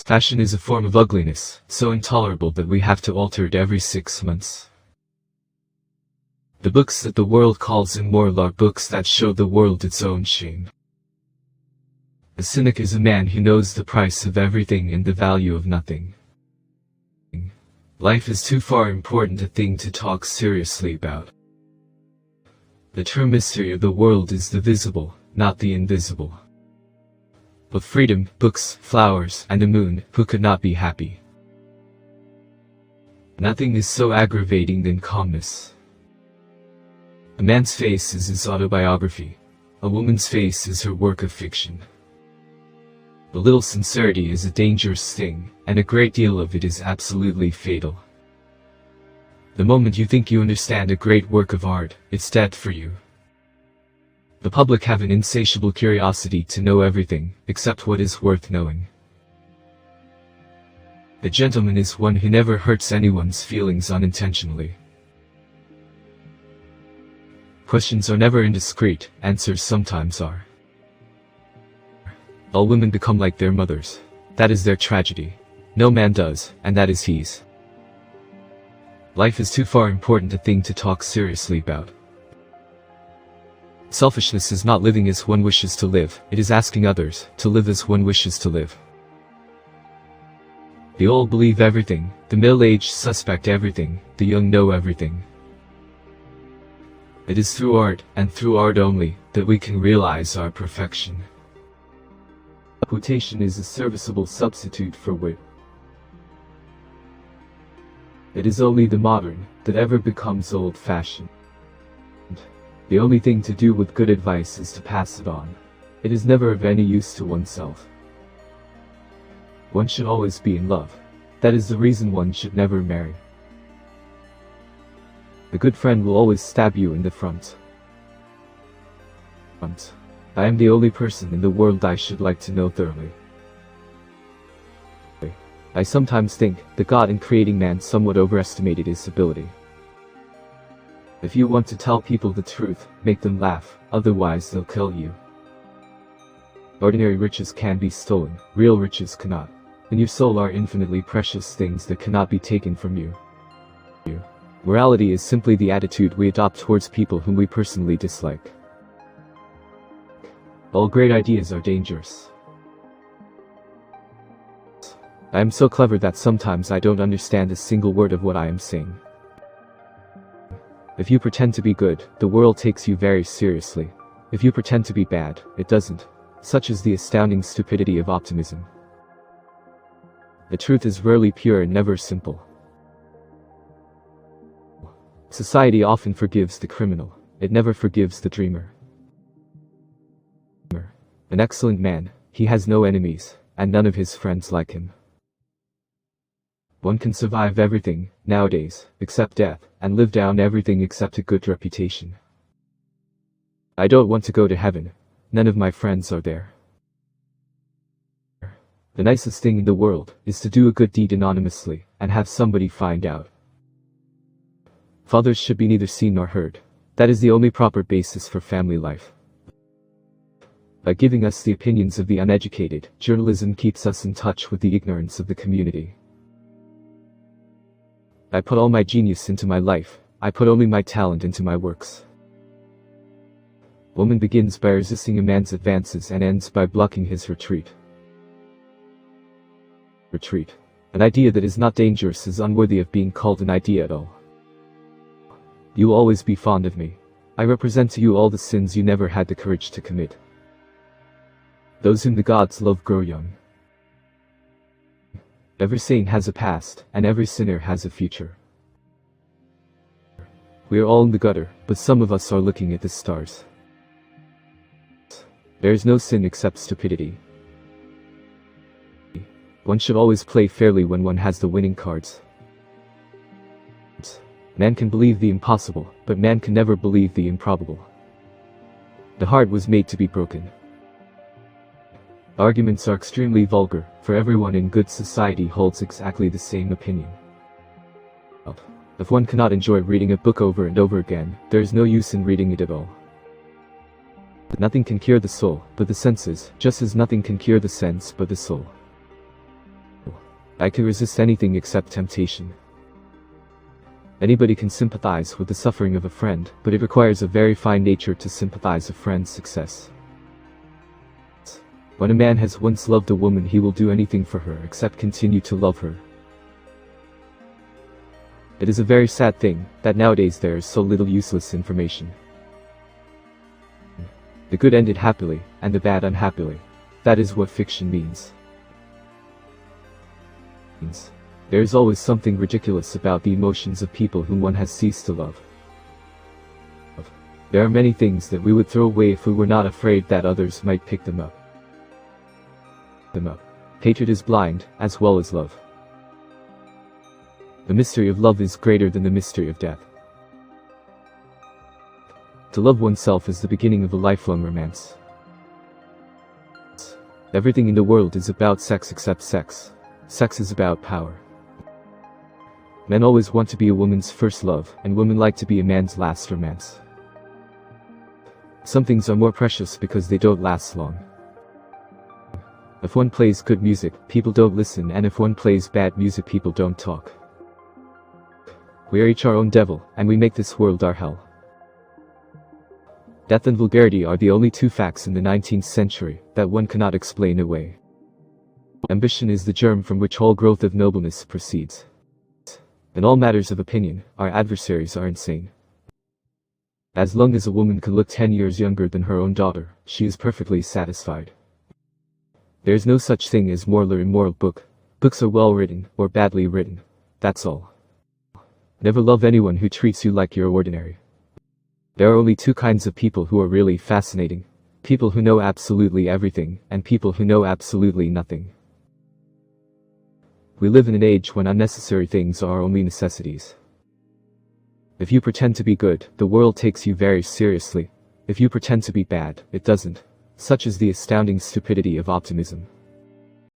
Fashion is a form of ugliness, so intolerable that we have to alter it every 6 months. The books that the world calls immoral are books that show the world its own shame. A cynic is a man who knows the price of everything and the value of nothing. Life is too far important a thing to talk seriously about. The true mystery of the world is the visible, not the invisible. With freedom, books, flowers, and the moon, who could not be happy? Nothing is so aggravating than calmness. A man's face is his autobiography. A woman's face is her work of fiction. A little sincerity is a dangerous thing, and a great deal of it is absolutely fatal. The moment you think you understand a great work of art, it's dead for you. The public have an insatiable curiosity to know everything, except what is worth knowing. A gentleman is one who never hurts anyone's feelings unintentionally. Questions are never indiscreet, answers sometimes are. All women become like their mothers. That is their tragedy. No man does, and that is his. Life is too far important a thing to talk seriously about. Selfishness is not living as one wishes to live, it is asking others to live as one wishes to live. The old believe everything, the middle-aged suspect everything, the young know everything. It is through art, and through art only, that we can realize our perfection. Quotation is a serviceable substitute for wit. It is only the modern that ever becomes old-fashioned. The only thing to do with good advice is to pass it on. It is never of any use to oneself. One should always be in love. That is the reason one should never marry. A good friend will always stab you in the front. I am the only person in the world I should like to know thoroughly. I sometimes think that God in creating man somewhat overestimated his ability. If you want to tell people the truth, make them laugh, otherwise they'll kill you. Ordinary riches can be stolen, real riches cannot. In your soul are infinitely precious things that cannot be taken from you. Morality is simply the attitude we adopt towards people whom we personally dislike. All great ideas are dangerous. I am so clever that sometimes I don't understand a single word of what I am saying. If you pretend to be good, the world takes you very seriously. If you pretend to be bad, it doesn't. Such is the astounding stupidity of optimism. The truth is rarely pure and never simple. Society often forgives the criminal. It never forgives the dreamer. An excellent man, he has no enemies, and none of his friends like him. One can survive everything, nowadays, except death, and live down everything except a good reputation. I don't want to go to heaven. None of my friends are there. The nicest thing in the world is to do a good deed anonymously, and have somebody find out. Fathers should be neither seen nor heard. That is the only proper basis for family life. By giving us the opinions of the uneducated, journalism keeps us in touch with the ignorance of the community. I put all my genius into my life, I put only my talent into my works. Woman begins by resisting a man's advances and ends by blocking his retreat. An idea that is not dangerous is unworthy of being called an idea at all. You will always be fond of me. I represent to you all the sins you never had the courage to commit. Those whom the gods love grow young. Every saint has a past, and every sinner has a future. We are all in the gutter, but some of us are looking at the stars. There is no sin except stupidity. One should always play fairly when one has the winning cards. Man can believe the impossible, but man can never believe the improbable. The heart was made to be broken. Arguments are extremely vulgar, for everyone in good society holds exactly the same opinion. If one cannot enjoy reading a book over and over again, there is no use in reading it at all. Nothing can cure the soul, but the senses, just as nothing can cure the sense but the soul. I can resist anything except temptation. Anybody can sympathize with the suffering of a friend, but it requires a very fine nature to sympathize a friend's success. When a man has once loved a woman, he will do anything for her except continue to love her. It is a very sad thing that nowadays there is so little useless information. The good ended happily, and the bad unhappily. That is what fiction means. There is always something ridiculous about the emotions of people whom one has ceased to love. There are many things that we would throw away if we were not afraid that others might pick them up. Hatred is blind, as well as love. The mystery of love is greater than the mystery of death. To love oneself is the beginning of a lifelong romance. Everything in the world is about sex except sex. Sex is about power. Men always want to be a woman's first love, and women like to be a man's last romance. Some things are more precious because they don't last long. If one plays good music, people don't listen, and if one plays bad music, people don't talk. We are each our own devil, and we make this world our hell. Death and vulgarity are the only two facts in the 19th century that one cannot explain away. Ambition is the germ from which all growth of nobleness proceeds. In all matters of opinion, our adversaries are insane. As long as a woman can look 10 years younger than her own daughter, she is perfectly satisfied. There is no such thing as moral or immoral book. Books are well written, or badly written. That's all. Never love anyone who treats you like you're ordinary. There are only two kinds of people who are really fascinating. People who know absolutely everything, and people who know absolutely nothing. We live in an age when unnecessary things are only necessities. If you pretend to be good, the world takes you very seriously. If you pretend to be bad, it doesn't. Such is the astounding stupidity of optimism.